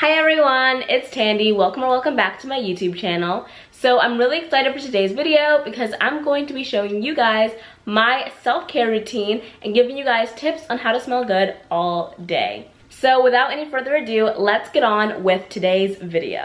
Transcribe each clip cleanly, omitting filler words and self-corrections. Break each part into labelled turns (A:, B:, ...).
A: Hi everyone, it's Tandy. Welcome or welcome back to my YouTube channel. So I'm really excited for today's video because I'm going to be showing you guys my self-care routine and giving you guys tips on how to smell good all day. So without any further ado, let's get on with today's video.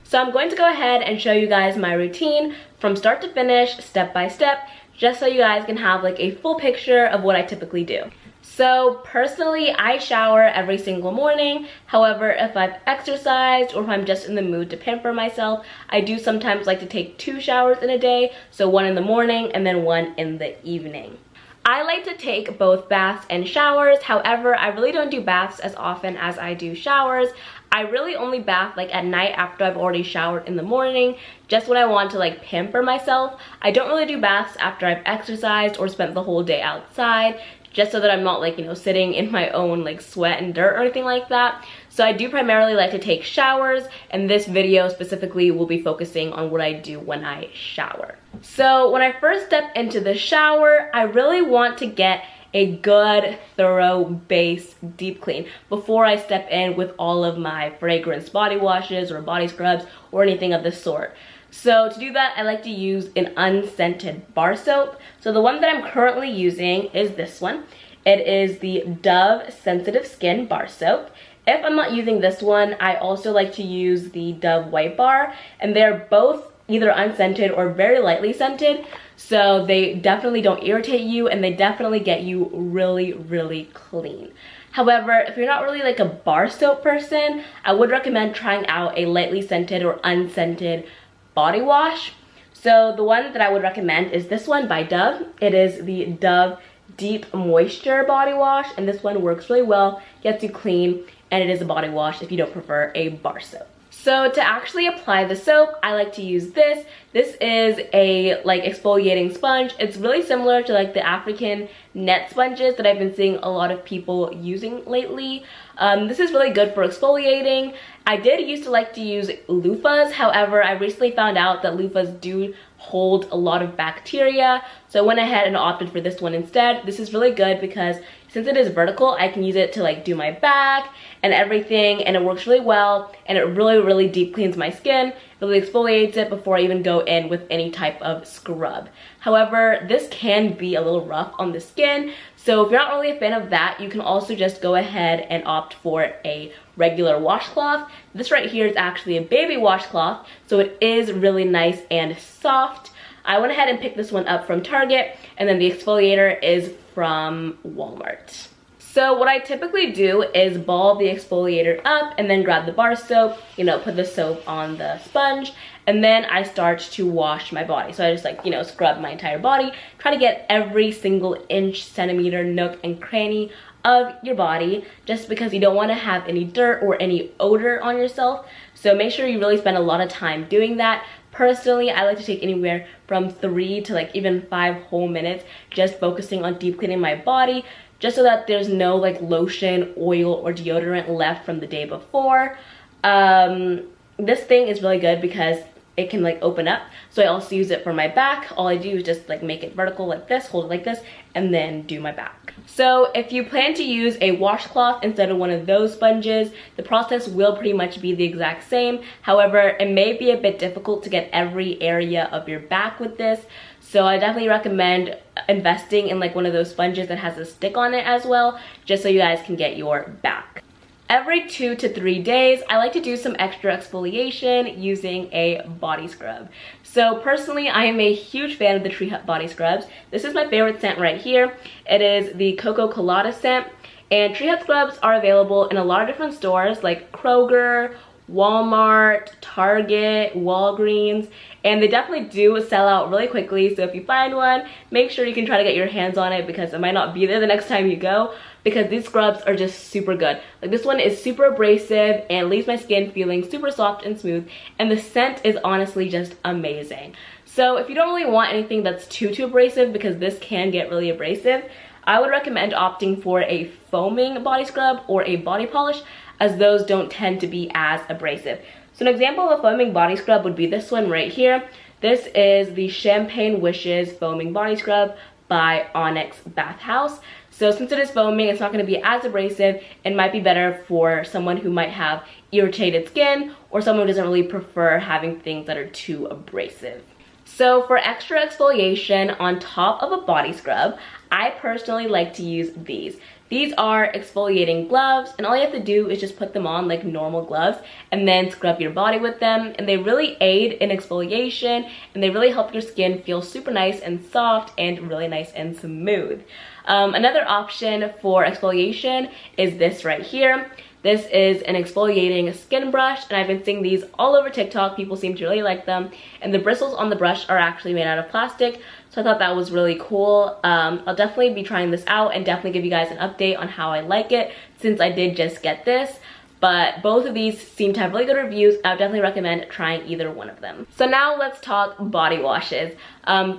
A: So I'm going to go ahead and show you guys my routine from start to finish, step by step, just so you guys can have like a full picture of what I typically do. So personally, I shower every single morning. However, if I've exercised or if I'm just in the mood to pamper myself, I do sometimes like to take 2 showers in a day. So one in the morning and then one in the evening. I like to take both baths and showers. However, I really don't do baths as often as I do showers. I really only bath like at night after I've already showered in the morning, just when I want to like pamper myself. I don't really do baths after I've exercised or spent the whole day outside, just so that I'm not like, you know, sitting in my own like sweat and dirt or anything like that. So I do primarily like to take showers, and this video specifically will be focusing on what I do when I shower. So when I first step into the shower, I really want to get a good, thorough base deep clean before I step in with all of my fragrance body washes or body scrubs or anything of the sort. So to do that, I like to use an unscented bar soap. So the one that I'm currently using is this one. It is the Dove Sensitive Skin Bar Soap. If I'm not using this one, I also like to use the Dove White Bar, and they're both either unscented or very lightly scented. So they definitely don't irritate you, and they definitely get you really, really clean. However, if you're not really like a bar soap person, I would recommend trying out a lightly scented or unscented body wash. So the one that I would recommend is this one by Dove. It is the Dove Deep Moisture Body Wash, and this one works really well, gets you clean, and it is a body wash if you don't prefer a bar soap. So to actually apply the soap, I like to use this. This is a like exfoliating sponge. It's really similar to like the African net sponges that I've been seeing a lot of people using lately. This is really good for exfoliating. I did used to like to use loofahs. However, I recently found out that loofahs do hold a lot of bacteria. So I went ahead and opted for this one instead. This is really good because since it is vertical, I can use it to like do my back and everything, and it works really well, and it really deep cleans my skin, really exfoliates it before I even go in with any type of scrub. However, this can be a little rough on the skin, so if you're not really a fan of that, you can also just go ahead and opt for a regular washcloth. This right here is actually a baby washcloth, so it is really nice and soft. I went ahead and picked this one up from Target, and then the exfoliator is from Walmart. So what I typically do is ball the exfoliator up and then grab the bar soap, you know, put the soap on the sponge, and then I start to wash my body. So I just like, you know, scrub my entire body, try to get every single inch, centimeter, nook, and cranny of your body, just because you don't want to have any dirt or any odor on yourself. So make sure you really spend a lot of time doing that. Personally, I like to take anywhere from 3 to like even 5 whole minutes just focusing on deep cleaning my body, just so that there's no like lotion, oil, or deodorant left from the day before. This thing is really good because it can like open up. So I also use it for my back. All I do is just like make it vertical like this, hold it like this, and then do my back. So if you plan to use a washcloth instead of one of those sponges, the process will pretty much be the exact same. However, it may be a bit difficult to get every area of your back with this. So I definitely recommend investing in like one of those sponges that has a stick on it as well, just so you guys can get your back. Every 2 to 3 days, I like to do some extra exfoliation using a body scrub. So personally, I am a huge fan of the Tree Hut body scrubs. This is my favorite scent right here. It is the Cocoa Colada scent, and Tree Hut scrubs are available in a lot of different stores like Kroger, Walmart, Target, Walgreens, and they definitely do sell out really quickly. So if you find one, make sure you can try to get your hands on it because it might not be there the next time you go, because these scrubs are just super good. Like this one is super abrasive and leaves my skin feeling super soft and smooth, and the scent is honestly just amazing. So if you don't really want anything that's too abrasive, because this can get really abrasive, I would recommend opting for a foaming body scrub or a body polish, as those don't tend to be as abrasive. So an example of a foaming body scrub would be this one right here. This is the Champagne Wishes Foaming Body Scrub by Onyx Bathhouse. So since it is foaming, it's not going to be as abrasive. It might be better for someone who might have irritated skin or someone who doesn't really prefer having things that are too abrasive. So for extra exfoliation on top of a body scrub, I personally like to use these. These are exfoliating gloves, and all you have to do is just put them on like normal gloves and then scrub your body with them. And they really aid in exfoliation, and they really help your skin feel super nice and soft and really nice and smooth. Another option for exfoliation is this right here. This is an exfoliating skin brush, and I've been seeing these all over TikTok. People seem to really like them, and the bristles on the brush are actually made out of plastic, so I thought that was really cool. I'll definitely be trying this out and definitely give you guys an update on how I like it since I did just get this. But both of these seem to have really good reviews. I would definitely recommend trying either one of them. So now let's talk body washes.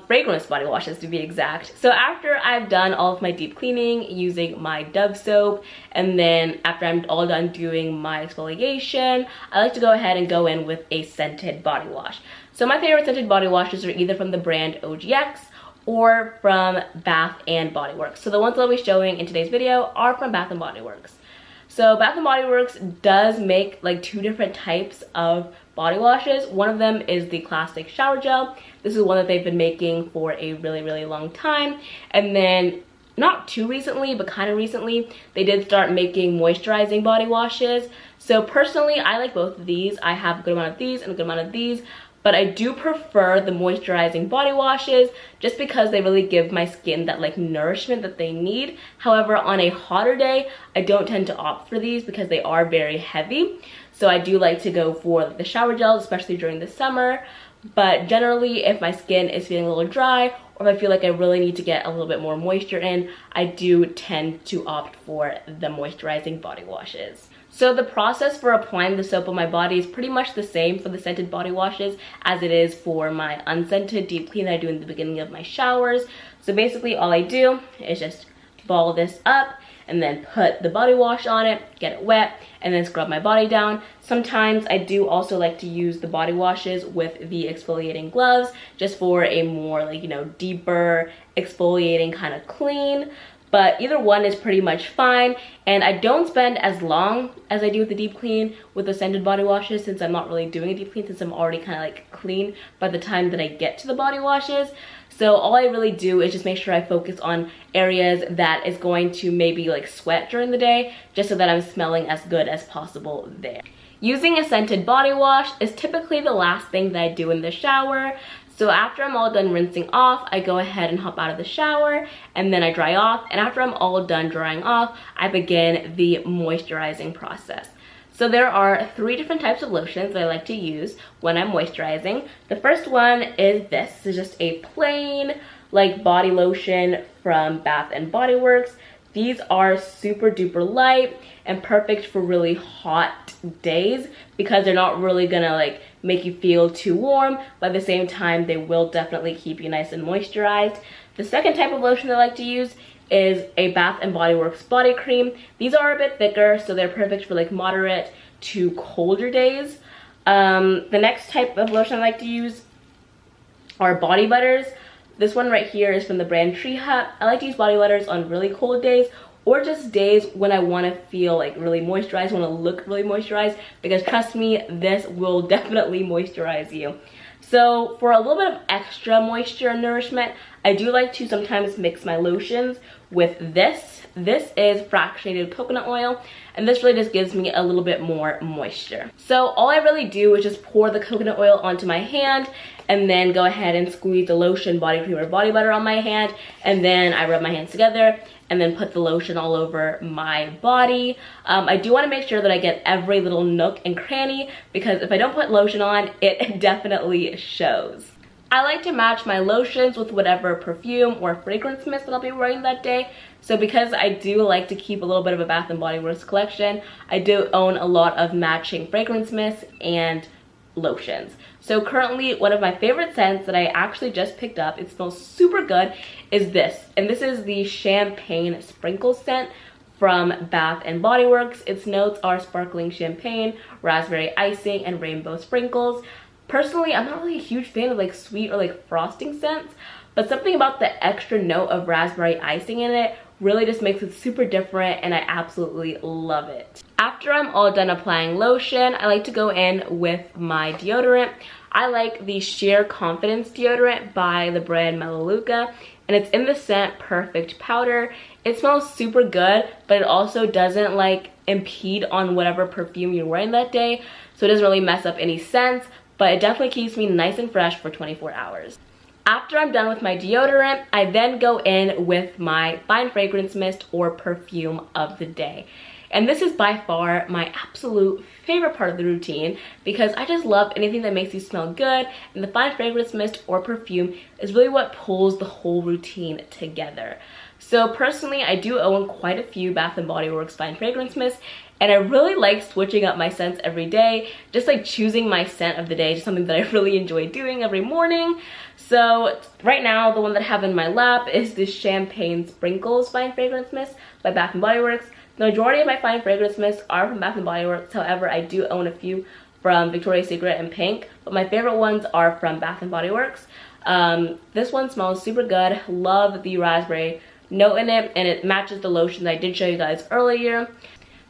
A: Fragrance body washes to be exact. So after I've done all of my deep cleaning using my Dove soap, and then after I'm all done doing my exfoliation, I like to go ahead and go in with a scented body wash. So my favorite scented body washes are either from the brand OGX or from Bath & Body Works. So the ones that I'll be showing in today's video are from Bath & Body Works. So Bath & Body Works does make like 2 different types of body washes. One of them is the classic shower gel. This is one that they've been making for a really long time. And then not too recently, but kind of recently, they did start making moisturizing body washes. So personally, I like both of these. I have a good amount of these and a good amount of these. But I do prefer the moisturizing body washes just because they really give my skin that like nourishment that they need. However, on a hotter day, I don't tend to opt for these because they are very heavy. So I do like to go for the shower gels, especially during the summer. But generally, if my skin is feeling a little dry, or if I feel like I really need to get a little bit more moisture in, I do tend to opt for the moisturizing body washes. So the process for applying the soap on my body is pretty much the same for the scented body washes as it is for my unscented deep clean that I do in the beginning of my showers. So basically all I do is just ball this up and then put the body wash on it, get it wet, and then scrub my body down. Sometimes I do also like to use the body washes with the exfoliating gloves just for a more like, you know, deeper exfoliating kind of clean. But either one is pretty much fine, and I don't spend as long as I do with the deep clean with the scented body washes since I'm not really doing a deep clean, since I'm already kind of like clean by the time that I get to the body washes. So all I really do is just make sure I focus on areas that is going to maybe like sweat during the day, just so that I'm smelling as good as possible there. Using a scented body wash is typically the last thing that I do in the shower. So after I'm all done rinsing off, I go ahead and hop out of the shower and then I dry off. And after I'm all done drying off, I begin the moisturizing process. So there are 3 different types of lotions that I like to use when I'm moisturizing. The first one is this. This is just a plain like body lotion from Bath & Body Works. These are super duper light and perfect for really hot days because they're not really gonna like make you feel too warm, but at the same time they will definitely keep you nice and moisturized. The second type of lotion I like to use is a Bath & Body Works body cream. These are a bit thicker, so they're perfect for like moderate to colder days. The next type of lotion I like to use are body butters. This one right here is from the brand Tree Hut. I like to use body butters on really cold days or just days when I want to feel like really moisturized, want to look really moisturized, because trust me, this will definitely moisturize you. So for a little bit of extra moisture and nourishment, I do like to sometimes mix my lotions with this. This is fractionated coconut oil, and this really just gives me a little bit more moisture. So all I really do is just pour the coconut oil onto my hand and then go ahead and squeeze the lotion, body cream, or body butter on my hand, and then I rub my hands together and then put the lotion all over my body. I do want to make sure that I get every little nook and cranny, because if I don't put lotion on, it definitely shows. I like to match my lotions with whatever perfume or fragrance mist that I'll be wearing that day. So because I do like to keep a little bit of a Bath & Body Works collection, I do own a lot of matching fragrance mists and lotions. So currently, one of my favorite scents that I actually just picked up, it smells super good, is this. And this is the Champagne Sprinkle scent from Bath & Body Works. Its notes are sparkling champagne, raspberry icing, and rainbow sprinkles. Personally, I'm not really a huge fan of like sweet or like frosting scents, but something about the extra note of raspberry icing in it really just makes it super different, and I absolutely love it. After I'm all done applying lotion, I like to go in with my deodorant. I like the Sheer Confidence deodorant by the brand Melaleuca, and it's in the scent Perfect Powder. It smells super good, but it also doesn't like impede on whatever perfume you're wearing that day, so it doesn't really mess up any scents, but it definitely keeps me nice and fresh for 24 hours. After I'm done with my deodorant, I then go in with my fine fragrance mist or perfume of the day. And this is by far my absolute favorite part of the routine because I just love anything that makes you smell good, and the fine fragrance mist or perfume is really what pulls the whole routine together. So personally, I do own quite a few Bath & Body Works fine fragrance mists, and I really like switching up my scents every day, just like choosing my scent of the day, just something that I really enjoy doing every morning. So right now, the one that I have in my lap is this Champagne Sprinkles fine fragrance mist by Bath & Body Works. The majority of my fine fragrance mists are from Bath & Body Works. However, I do own a few from Victoria's Secret and Pink, but my favorite ones are from Bath & Body Works. This one smells super good. Love the raspberry note in it, and it matches the lotion that I did show you guys earlier.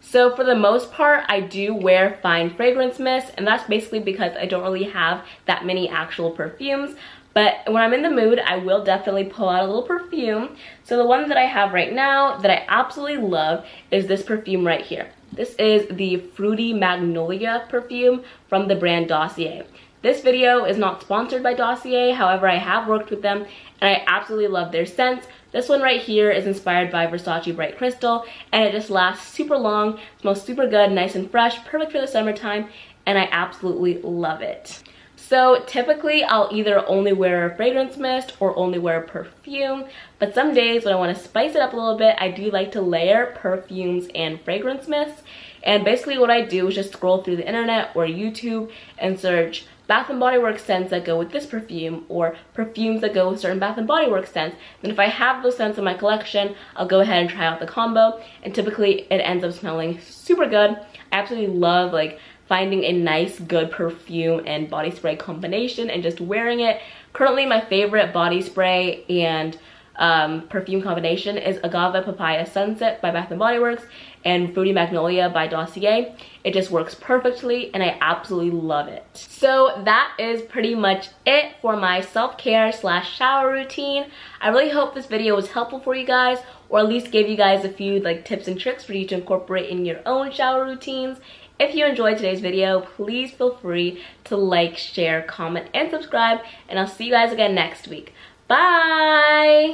A: So for the most part, I do wear fine fragrance mists, and that's basically because I don't really have that many actual perfumes. But when I'm in the mood, I will definitely pull out a little perfume. So the one that I have right now that I absolutely love is this perfume right here. This is the Fruity Magnolia perfume from the brand Dossier. This video is not sponsored by Dossier, however, I have worked with them and I absolutely love their scents. This one right here is inspired by Versace Bright Crystal, and it just lasts super long, smells super good, nice and fresh, perfect for the summertime, and I absolutely love it. So typically I'll either only wear a fragrance mist or only wear a perfume, but some days when I want to spice it up a little bit, I do like to layer perfumes and fragrance mists. And basically what I do is just scroll through the internet or YouTube and search Bath & Body Works scents that go with this perfume, or perfumes that go with certain Bath & Body Works scents. Then if I have those scents in my collection, I'll go ahead and try out the combo, and typically it ends up smelling super good. I absolutely love like finding a nice good perfume and body spray combination and just wearing it. Currently my favorite body spray and perfume combination is Agave Papaya Sunset by Bath & Body Works and Fruity Magnolia by Dossier. It just works perfectly and I absolutely love it. So that is pretty much it for my self-care / shower routine. I really hope this video was helpful for you guys, or at least gave you guys a few like tips and tricks for you to incorporate in your own shower routines. If you enjoyed today's video, please feel free to like, share, comment, and subscribe, and I'll see you guys again next week. Bye!